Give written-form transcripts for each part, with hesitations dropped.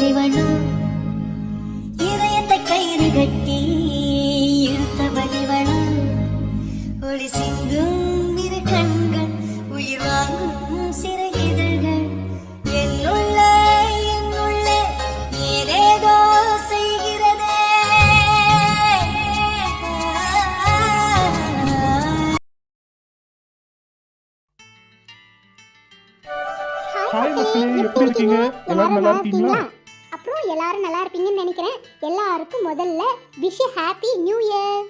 வலிவளோ இதயத்தை கயிறு கட்டி இழுத்த வலிவளோ ஒளி சிந்தும் இரு கண்கள் உயிர் வாங்கும் சிறு இதழ்கள் என்னுள்ளே ஏதேதோ செய்கிறதே. ஹாய் மக்களே, எப்படி இருக்கீங்க? எல்லாரும் நல்லா இருக்கீங்களா? அப்புறம் எல்லாரும் நல்லா இருப்பீங்கன்னு நினைக்கிறேன். எல்லாருக்கும் முதல்ல விஷ் ஹாப்பி நியூ இயர்.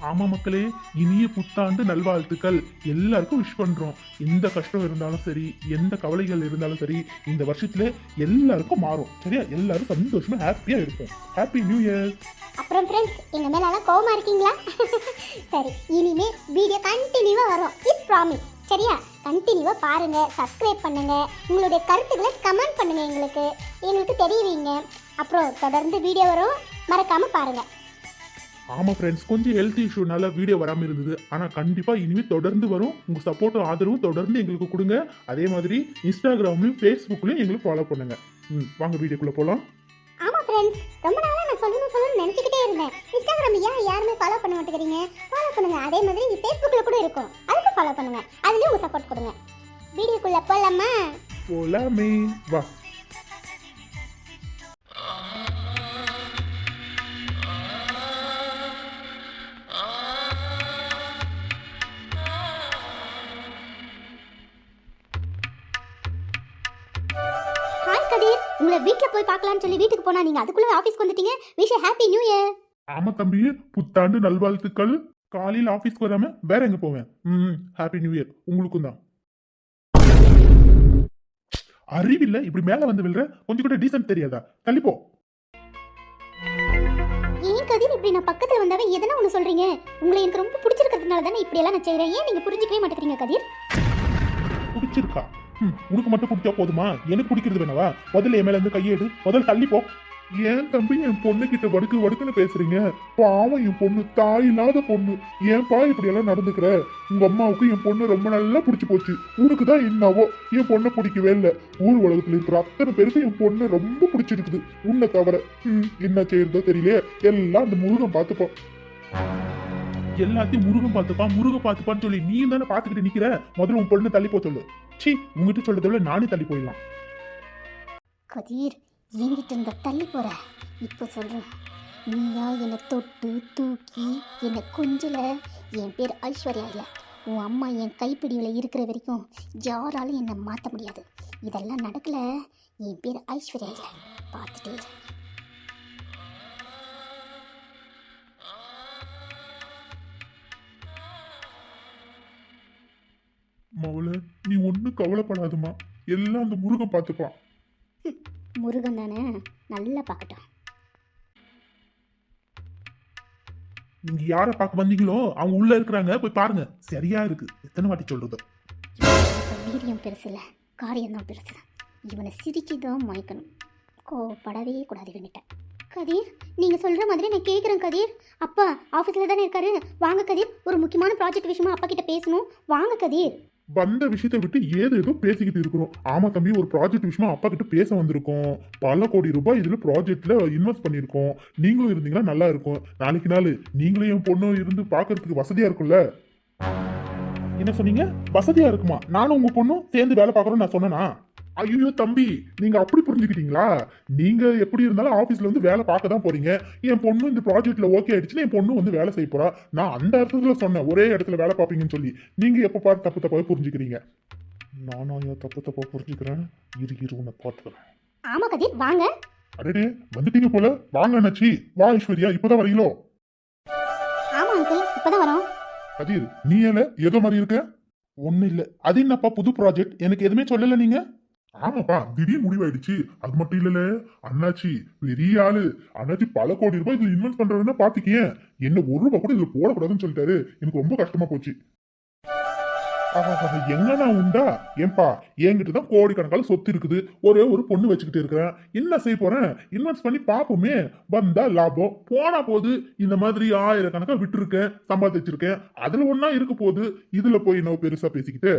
ஆமா மக்களே, இனிய புத்தாண்டு நல்வாழ்த்துக்கள். எல்லாருக்கும் விஷ் பண்றோம். எந்த கஷ்டம் இருந்தாலும் சரி, எந்த கவலைகள் இருந்தாலும் சரி, இந்த வருஷத்துல எல்லாருக்கும் மாறும். சரியா? எல்லாரும் சந்தோஷமா ஹாப்பியா இருப்போம். Happy new year. அப்புறம் ஃப்ரெண்ட்ஸ், எங்க மேல எல்லாம் கோவமா இருக்கீங்களா? சரி, இனிமே வீடியோ கண்டினியூவா வரும். Is promise. சரியா? கண்டினியூவா பாருங்க, சப்ஸ்கிரைப் பண்ணுங்க, உங்களுடைய கருத்துக்களை கமெண்ட் பண்ணுங்க, எங்களுக்கு தெரிவிங்க. அப்புறம் தொடர்ந்து வீடியோ வரும், மறக்காம பாருங்க. ஆமா ஃப்ரெண்ட்ஸ், கொஞ்சம் ஹெல்த் இஷ்யூனால வீடியோ வராம இருந்தது. ஆனா கண்டிப்பா இனிமே தொடர்ந்து வரும். உங்க சப்போர்ட்டும் ஆதரவும் தொடர்ந்து எங்களுக்கு கொடுங்க. அதே மாதிரி இன்ஸ்டாகிராம்லயும் ஃபேஸ்புக்லயும் எங்களுக்கு ஃபாலோ பண்ணுங்க. வாங்க வீடியோக்குள்ள போலாம். ஆமா ஃப்ரெண்ட்ஸ், ரொம்ப நாளா நான் சொல்லணும்னு நினைச்சிட்டே இருந்தேன். இன்ஸ்டாகிராம் யாருமே ஃபாலோ பண்ண மாட்டேங்கிறீங்க. ஃபாலோ பண்ணுங்க. அதே மாதிரி நீ ஃபேஸ்புக்ல கூட இருக்கும், அதுக்கு ஃபாலோ பண்ணுங்க. அதுலயும் உங்க சப்போர்ட் கொடுங்க. வீடியோக்குள்ள போலாமா? போலாமே, வா. ஹாய் கதிர், உங்களை வீட்ல போய் பார்க்கலாம்னு சொல்லி வீட்டுக்கு போனா நீங்க அதுக்குள்ள ஆபீஸ்க்கு வந்துட்டீங்க. Wish happy new year. ஆமா தம்பி, புத்தாண்டு நல்வாழ்த்துக்கள். காலையில் ஆபீஸ்க்கு வராம வேற எங்க போவேன்? ஹாப்பி நியூ இயர் உங்களுக்கும் தான். அறிவில்ல, இப்படி மேல வந்து விழுற, கொஞ்சம் கூட டீசன்ட் தெரியாதா? தள்ளிப்போ. ஏன் கதிர் இப்படி நான் பக்கத்துல வந்தாவே எதனா ஒண்ணு சொல்றீங்க? உங்களை எனக்கு ரொம்ப பிடிச்சிருக்கிறதுனால தானே இப்படி எல்லாம் நான் செய்றேன். ஏன் நீங்க புரிஞ்சுக்கவே மாட்டேங்கிறீங்க கதிர்? பிடிச்சிருக்கா? உனக்கு மட்டும் பிடிச்சா போதுமா? எனக்கு பிடிக்கிறது வேணவா? முதல்ல என் மேல இருந்து கையெடு, முதல்ல தள்ளிப்போ. ஏன் தம்பி என் பொண்ணு கிட்ட வடுக்குன்னு பேசுறீங்க? பாவம் என் பொண்ணு, தாய் இல்லாத பொண்ணு. ஏன்பா இப்படி எல்லாம் நடந்துக்கிற? உங்க அம்மாவுக்கு என் பொண்ணு ரொம்ப நல்லா பிடிச்சி போச்சு. உனக்கு தான் என்னவோ என் பொண்ணை பிடிக்கவே இல்லை. ஊர் உலகத்துல இருக்கிற அத்தனை பேருக்கு என் பொண்ணு ரொம்ப பிடிச்சிருக்குது, உன்னை தவிர. என்ன செய்யறதோ தெரியலையே. எல்லாம் அந்த முருகன் பார்த்துப்போம். எல்லாத்தையும் முருகன் பார்த்துப்பான்னு சொல்லி நீ தானே பார்த்துக்கிட்டு நிக்கிற. முதல்ல உன் பொண்ணு தள்ளி போ சொல்லு. சி, உங்ககிட்ட சொல்றதை விட நானே தள்ளி போயிடலாம். கதிர், என்கிட்ட இருந்த தள்ளி போற. இப்போ சொல்றேன், நீயா என்னை தொட்டு தூக்கி என்னை கொஞ்சல. என் பேர் ஐஸ்வர்யா இல்லை. உன் அம்மா என் கைப்பிடியில் இருக்கிற வரைக்கும் யாராலும் என்னை மாற்ற முடியாது. இதெல்லாம் நடக்கல. என் பேர் ஐஸ்வர்யா இல்லை. பார்த்துட்டே இரு. மவள, நீ ஒன்னும் கவலைப்படாதுமா. எல்லாம் அந்த முருகன் பார்த்துப்பான். முருகன் தானே, நல்லா பார்க்கட்டும். நீங்க யார பார்க்க வந்தீங்களோ அவங்க உள்ள இருக்கிறாங்க, போய் பாருங்க. சரியா இருக்கு. எத்தனை வாட்டி சொல்றது? வீரியம் பெருசு இல்லை, காரியம் தான் பெருசு. இவனை சிரிச்சுதான் மயக்கணும். கோவப்படவே கூடாது இவன்கிட்ட. கதிர், நீங்க சொல்ற மாதிரி நான் கேட்குறேன் கதிர். அப்பா ஆஃபீஸில் தானே இருக்காரு. வாங்க கதிர், ஒரு முக்கியமான ப்ராஜெக்ட் விஷயமா அப்பா கிட்ட பேசணும். வாங்க கதிர். வந்த விஷயத்தை விட்டு ஏதோ பேசிக்கிட்டு இருக்கிறோம். ஆமா தம்பி, ஒரு ப்ராஜெக்ட் விஷயமா அப்பா கிட்ட பேச வந்திருக்கோம். பல கோடி ரூபாய் இதுல ப்ராஜெக்ட்ல இன்வெஸ்ட் பண்ணிருக்கோம். நீங்களும் இருந்தீங்கன்னா நல்லா இருக்கும். நாளைக்கு நாள் நீங்களும் என் பொண்ணும் இருந்து பாக்குறதுக்கு வசதியா இருக்கும்ல. என்ன சொன்னீங்க? வசதியா இருக்குமா? நானும் உங்க பொண்ணும் சேர்ந்து வேலை பார்க்கறோம் நான் சொன்னேனா? ஐயோ தம்பி, நீங்க அப்படி புரிஞ்சுக்கிட்டீங்களா? நீங்க எப்படி இருந்தாலும் ஆபீஸ்ல வந்து வேலை பார்க்க தான் போறீங்க. என் பொண்ணு இந்த ப்ராஜெக்ட்ல ஓகே ஆயிடுச்சுன்னா என் பொண்ணு வந்து வேலை செய்ய போறா. நான் அந்த இடத்துல சொன்னேன், ஒரே இடத்துல வேலை பார்ப்பீங்கன்னு சொல்லி. நீங்க எப்ப பாரு தப்பாவே புரிஞ்சுக்கிறீங்க. நானும் ஐயோ தப்பா புரிஞ்சுக்கிறேன். இரு உன்னை பார்த்துக்கிறேன். ஆமா கதிர், வாங்க. அடே, வந்துட்டீங்க போல. வாங்க அண்ணாச்சி. வா ஐஸ்வர்யா, இப்பதான் வரீங்களோ? ஆமா அங்கிள், இப்பதான் வரோம். கதிர், நீ ஏதோ மாதிரி இருக்க? ஒண்ணு இல்ல. அது என்னப்பா புது ப்ராஜெக்ட்? எனக்கு எதுவுமே சொல்லல நீங்க. ஆமாப்பா, திடீர் முடிவாயிடுச்சு. அது மட்டும் இல்லல அண்ணாச்சி, பெரிய ஆளு. அண்ணாச்சி பல கோடி ரூபாய் இதுல இன்வெஸ்ட் பண்றதுன்னா பாத்துக்கேன். என்ன ஒரு ரூபாய் கூட இதுல போடக்கூடாதுன்னு சொல்லிட்டாரு. எனக்கு ரொம்ப கஷ்டமா போச்சு. எங்கன்னா உண்டா? ஏன்பா, என்கிட்ட தான் கோடிக்கணக்கான சொத்து இருக்குது. ஒரே ஒரு பொண்ணு வச்சுக்கிட்டு இருக்கிறேன். என்ன செய்ய போறேன்? இன்வெஸ்ட் பண்ணி பாப்போமே, வந்தா லாபம், போனா போது. இந்த மாதிரி 1000 கணக்கா விட்டு இருக்கேன், சம்பாதிச்சிருக்கேன். அதுல ஒன்னா இருக்க போது. இதுல போய் என்ன பெருசா பேசிக்கிட்டு?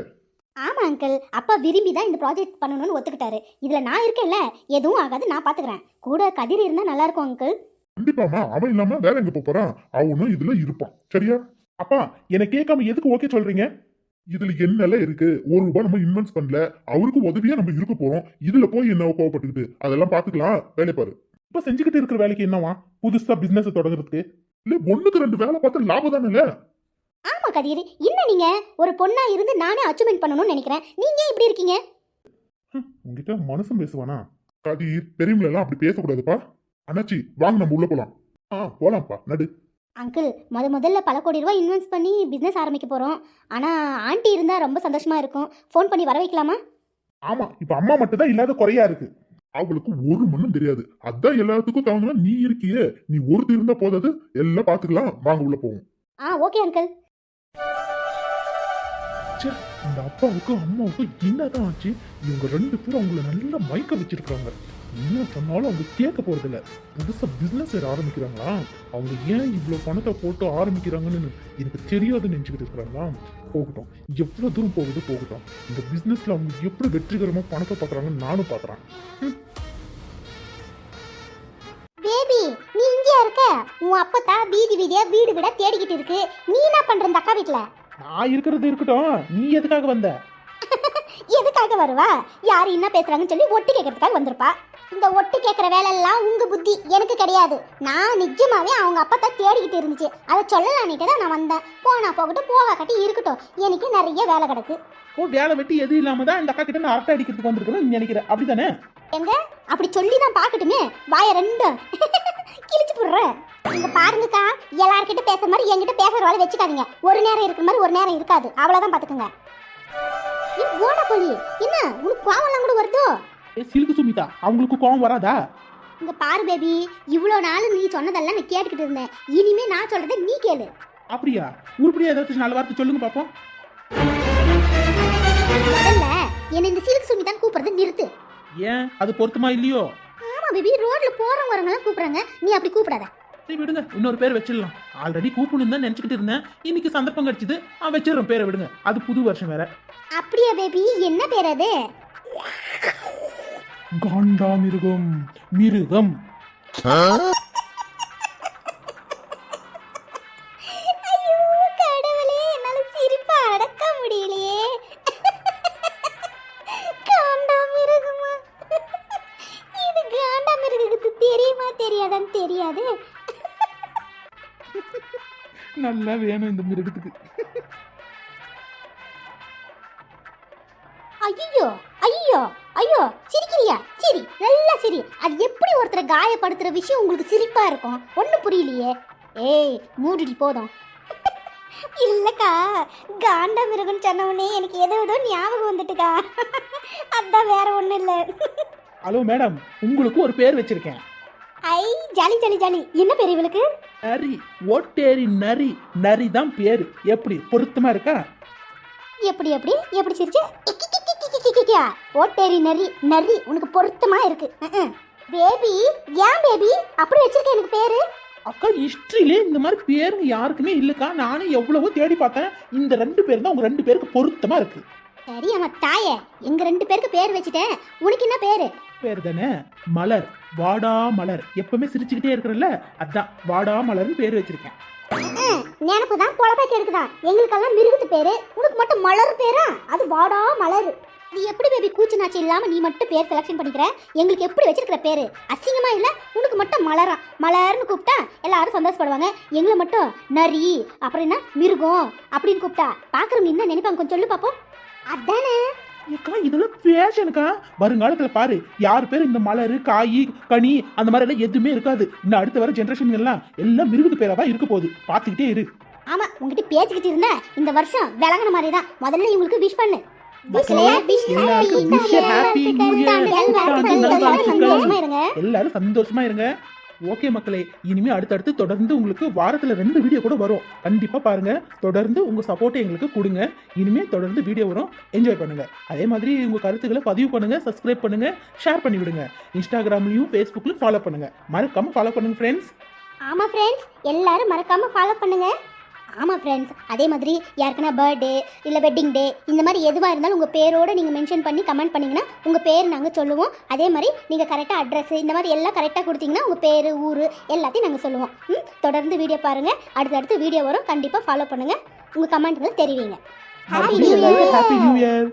ஆமா அங்கிள், அப்பா விரும்பி தான் இந்த ப்ராஜெக்ட் பண்ணணும்னு ஒத்துக்கிட்டாரு. இதுல நான் இருக்கேன்ல, எதுவும் ஆகாது, நான் பாத்துக்கிறேன். கூட கதிர் இருந்தா நல்லா இருக்கும் அங்கிள். கண்டிப்பாமா, அவன் இல்லாம வேற எங்க போறான்? அவனும் இதுல இருப்பான். சரியா? அப்பா, என்ன கேட்காம எதுக்கு ஓகே சொல்றீங்க? இதுல என்னெல்லாம் இருக்கு? ₹1 நம்ம இன்வெஸ்ட் பண்ணல, அவருக்கு உதவியா நம்ம இருக்க போறோம். இதுல போய் என்ன கோவப்பட்டுக்கிட்டு அதெல்லாம் பாத்துக்கலாம். வேலை பாரு. இப்ப செஞ்சுக்கிட்டு இருக்கிற வேலைக்கு என்னவா? புதுசா பிசினஸ் தொடங்குறதுக்கு இல்ல 1க்கு 2 வேலை பார்த்தா லாபம் தானே? ஆமா கதிர், இன்னும் நீங்க ஒரு பொண்ணா இருந்து நானே அச்சீவ்மெண்ட் பண்ணணும்னு நினைக்கிறேன். நீங்க ஏன் இப்படி இருக்கீங்க? உங்ககிட்ட மனுஷன் பேசுவானா? கதிர், பெரியவங்களெல்லாம் அப்படி பேசக்கூடாதுப்பா. அண்ணாச்சி, வாங்க நம்ம உள்ள போலாம். போலாம்ப்பா, நடு. அங்கிள், முதல்ல பல கோடி ரூபாய் இன்வெஸ்ட் பண்ணி பிசினஸ் ஆரம்பிக்க போறோம். ஆனா ஆண்டி இருந்தா ரொம்ப சந்தோஷமா இருக்கும். ஃபோன் பண்ணி வர வைக்கலாமா? ஆமா, இப்ப அம்மா மட்டும் தான் இல்லாத குறையா இருக்கு. அவங்களுக்கு ஒரு மண்ணும் தெரியாது. அதான் எல்லாத்துக்கும் தகுந்த நீ இருக்கியே, நீ ஒருத்தர் இருந்தா போதாது, எல்லாம் பாத்துக்கலாம். வாங்க உள்ள போவோம். Okay uncle. இந்த அப்பாவுக்கும் அம்மாவுக்கும் என்னதான் ஆச்சு? இவங்க 2 பேரும் அவங்கள நல்லா மயக்க வச்சிருக்காங்க. என்ன சொன்னாலும் அவங்க கேட்க போறது இல்ல. புதுசா பிசினஸ் ஆரம்பிக்கிறாங்களா? அவங்க ஏன் இவ்வளவு பணத்தை போட்டு ஆரம்பிக்கிறாங்கன்னு எனக்கு தெரியாதுன்னு நினைச்சுக்கிட்டு இருக்கிறாங்களா? போகட்டும், எவ்வளவு தூரம் போகட்டும். இந்த பிசினஸ்ல அவங்க எப்படி வெற்றிகரமா பணத்தை பாக்குறாங்கன்னு நானும் பாக்குறேன். பேபி, நீ இங்க இருக்க? உன் அப்பத்தா வீதி வீதியா வீடு வீடா தேடிக்கிட்டு இருக்கு. நீ என்ன பண்ற இந்த அக்கா வீட்ல? நான் இருக்கிறது இருக்கட்டும், நீ எதுக்காக வந்த? எதுக்காக வருவா? யாரு என்ன பேசுறாங்கன்னு சொல்லி ஒட்டு கேட்கறதுக்காக வந்திருப்பா. இந்த ஒட்டு கேட்கற வேலை எல்லாம் உங்க புத்தி, எனக்கு கிடையாது. நான் நிஜமாவே அவங்க அப்பா தேடிக்கிட்டு இருந்துச்சு, அதை சொல்லலான்னுட்டு தான் நான் வந்தேன். போனா போகட்டும், போவா கட்டி இருக்கட்டும், எனக்கு நிறைய வேலை கிடக்கு. வேலை வெட்டி எதுவும் இல்லாம தான் இந்த அக்கா கிட்ட நான் அரட்டை அடிக்கிறதுக்கு வந்திருக்கேன்னு நீ நினைக்கிற, அப்படித்தானே? எங்க அப்படி சொல்லி தான் பாக்கட்டுமே, வாய ரெண்டும் கிழிச்சு போடுறேன். இங்க பாருங்கக்கா, எல்லார்கிட்ட பேசுற மாதிரி என்கிட்ட பேசுற வேலை வச்சுக்காதீங்க. ஒரு நேரம் இருக்கிற மாதிரி ஒரு நேரம் இருக்காது, அவ்வளவுதான் பாத்துக்கோங்க. ஓட போலி, என்ன உனக்கு கோவம்லாம் கூட வருதோ? சிலுக்கு சுமிதா, அவங்களுக்கு கோவம் வராதா? இங்க பாரு பேபி, இவ்வளோ நாள் நீ சொன்னதெல்லாம் நான் கேட்டுக்கிட்டு இருந்தேன். இனிமே நான் சொல்றதை நீ கேளு. அப்படியா? உருப்படியா ஏதாச்சும் 4 வார்த்தை சொல்லுங்க பாப்போம். முதல்ல என்ன இந்த சிலுக்கு சுமிதான் கூப்பிடுறது நிறுத்து. ஏன், அது பொருத்தமா இல்லையோ? ஆமா பேபி, ரோட்ல போறவங்க வரவங்க கூப்பிடுறாங்க, நீ அப்படி கூப்பிடாத. சரி விடுங்க, இன்னொரு பேர் வச்சிடலாம். ஆல்ரெடி கூப்பிடணும் தான் நினைச்சுக்கிட்டு இருந்தேன். இன்னைக்கு சந்தர்ப்பம் கிடைச்சது, வச்சிடறோம் பேரை, விடுங்க. அது புது வருஷம் வேற. அப்படியா பேபி, என்ன பேர் அது? காண்டாமிருகம். மிருகம். ஐயோ கடவுளே, என்னால சிரிப்பா அடக்க முடியலையே. காண்டாமிருகமா? இது காண்டாமிருகத்துக்கு தெரியுமா தெரியாதான்னு தெரியாது. நல்லா வேணும் இந்த மிருகத்துக்கு. ஐயோ ஐயோ ஐயோ, சிரிக்கிறியா? சரி, நல்லா சரி. அது எப்படி ஒருத்தரை காயப்படுத்துற விஷயம் உங்களுக்கு சிரிப்பா இருக்கும்? ஒன்னும் புரியலையே. ஏய் மூடிடி போதும். இல்லக்கா, காண்டாமிருகம் சொன்னவனே எனக்கு ஏதோ ஞாபகம் வந்துட்டுக்கா. அதான் வேற ஒண்ணும் இல்ல. ஹலோ மேடம், உங்களுக்கு ஒரு பேர் வச்சிருக்கேன். ஐ ஜாலி ஜாலி ஜாலி. என்ன பேர் இவளுக்கு? நரி. ஓட்டேரி நரி. நரி தான் பேரு. எப்படி பொருத்தமா இருக்கா? எப்படி எப்படி எப்படி சிரிச்சு? ஓட்டேரி நரி. நரி உனக்கு பொருத்தமா இருக்கு. பேபி, ஏன் பேபி அப்படி வச்சிருக்க எனக்கு பேரு? அக்கா, ஹிஸ்டரியிலே இந்த மாதிரி பேருங்க யாருக்குமே இல்லக்கா. நானும் எவ்வளவோ தேடி பார்த்தேன். இந்த 2 பேர் தான் உங்க 2 பேருக்கு பொருத்தமா இருக்கு. சரி அம்மா தாயே, எங்க 2 பேருக்கு பேர் வச்சுட்டேன். உனக்கு என்ன பேரு? பேர் தானே மலர். வாடா மலர். எப்பவுமே சிரிச்சுக்கிட்டே இருக்கிறல்ல, அதான் வாடா மலர்னு பேர் வச்சிருக்கேன். நினப்பு தான் பொழப்பாக்கி எடுக்குதா? எங்களுக்கெல்லாம் மிருகத்து பேரு, உனக்கு மட்டும் மலர் பேரா? அது வாடா மலர். நீ எப்படி பேபி கூச்சு நாச்சு இல்லாம நீ மட்டும் பேர் செலக்ஷன் பண்ணிக்கிற? எங்களுக்கு எப்படி வச்சிருக்கிற பேரு அசிங்கமா இல்ல? உனக்கு மட்டும் மலரா? மலர்னு கூப்பிட்டா எல்லாரும் சந்தோஷப்படுவாங்க. எங்களை மட்டும் நரி, அப்புறம் என்ன மிருகம் அப்படின்னு கூப்பிட்டா பாக்குறவங்க என்ன நினைப்பாங்க? கொஞ்சம் சொல்லு பாப்போம். அதானே ஏக்கா, இதெல்லாம் பேஷனுக்கா. வருங்காலத்துல பாரு, யார் பேர் இந்த மலர், காய், கனி அந்த மாதிரி எல்லாம் எதுவுமே இருக்காது. இன்னும் அடுத்த வர ஜெனரேஷன் எல்லாம் மிருகத்து பேரா தான் இருக்க போகுது. பாத்துக்கிட்டே இரு. ஆமா, உங்ககிட்ட பேசிக்கிட்டு இருந்த இந்த வருஷம் விளங்குன மாதிரி தான். முதல்ல இவங்களுக்கு விஷ் பண்ணு. எல்லாரும் சந்தோஷமா இருங்க. ஓகே மக்களே, இனிமே அடுத்தடுத்து தொடர்ந்து உங்களுக்கு வாரத்துல 2 வீடியோ கூட வரும். கண்டிப்பா பாருங்க, தொடர்ந்து உங்க சப்போர்ட்டை எங்களுக்கு கொடுங்க. இனிமே தொடர்ந்து வீடியோ வரும், என்ஜாய் பண்ணுங்க. அதே மாதிரி உங்க கருத்துக்களை பதிவு பண்ணுங்க, சப்ஸ்கிரைப் பண்ணுங்க, ஷேர் பண்ணி விடுங்க. இன்ஸ்டாகிராம்லயும் ஃபேஸ்புக்லயும் ஃபாலோ பண்ணுங்க. மறக்காம ஃபாலோ பண்ணுங்க ஃப்ரெண்ட்ஸ். ஆமா ஃப்ரெண்ட்ஸ், எல்லாரும் மறக்காம ஃபாலோ பண்ணுங்க. ஆமாம் ஃப்ரெண்ட்ஸ், அதே மாதிரி யாருக்குன்னா பர்த்டே இல்லை வெட்டிங் டே இந்த மாதிரி எதுவாக இருந்தாலும் உங்கள் பேரோடு நீங்கள் மென்ஷன் பண்ணி கமெண்ட் பண்ணிங்கன்னா உங்கள் பேர் நாங்கள் சொல்லுவோம். அதே மாதிரி நீங்கள் கரெக்டாக அட்ரஸ் இந்த மாதிரி எல்லாம் கரெக்டாக கொடுத்தீங்கன்னா உங்கள் பேர் ஊர் எல்லாத்தையும் நாங்கள் சொல்லுவோம். தொடர்ந்து வீடியோ பாருங்கள், அடுத்தடுத்து வீடியோ வரும், கண்டிப்பாக ஃபாலோ பண்ணுங்கள், உங்கள் கமெண்ட்களை தெரிவிங்க. Happy new year.